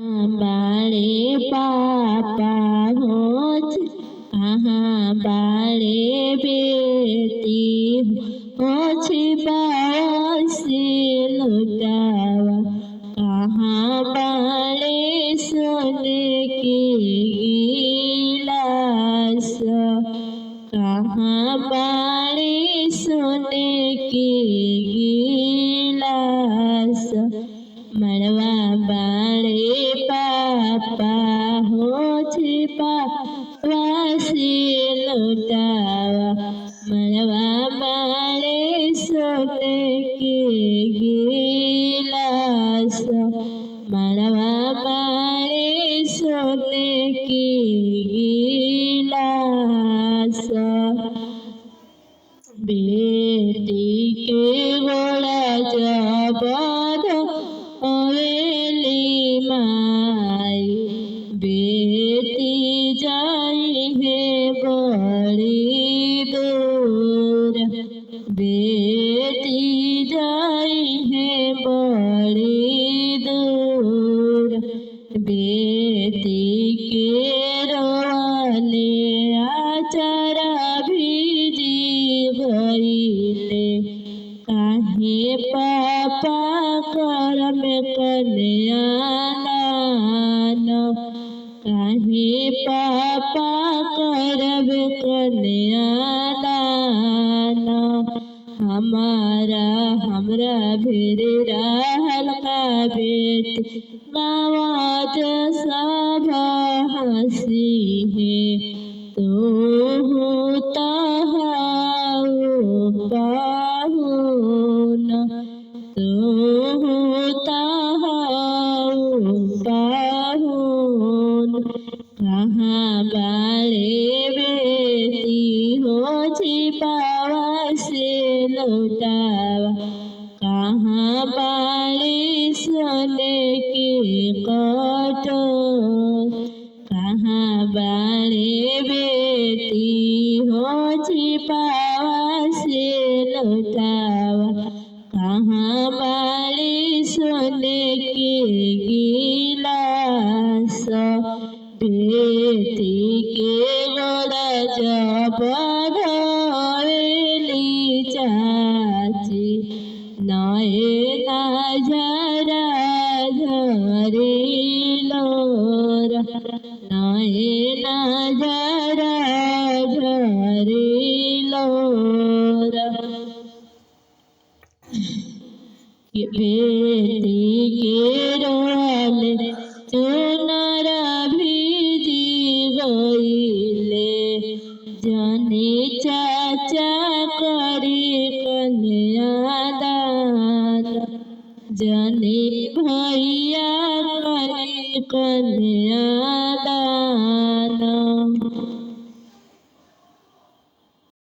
बाड़े पापा होच कहाँ बाड़े बेटी होच बासी लुटावा कहाँ बाड़े सोने की गिलास कहाँ बाड़े सोने की गिलास मड़वा बाड़े पापा हो छिपा वासी लुटावा मड़वा बाड़े सोने की गिलास मड़वा बाड़े सोने की गिलास बेटी के गोड़ा जबद हवेली माई बेटी जाई है बड़ी दूर बेटी जाई है बड़ी दूर बेटी के रोले आचारा भीजी भइले काहे पापा करम कल्याण काहे पापा करब कल्याण हमरा भीर रहल का बेटी गाँव सब हंसी है तू पाहुन तू पाहुन कहाँ बाड़े बेटी हो छिपावा से लुटावा कहाँ बाड़े सोने की कटोर कहाँ बाड़े बेटी हो छिपावा से लुटावा कहाँ बाड़े सोने की गिलास बेटी के गोड़ा जबद हवेली चाची नए नजरा झरिलोर नए नजरा झरिलोर बेटी के रोल चुनर भीजी गईले जनी चाचा करी कन्यादान जनी भैया करी कन्यादान।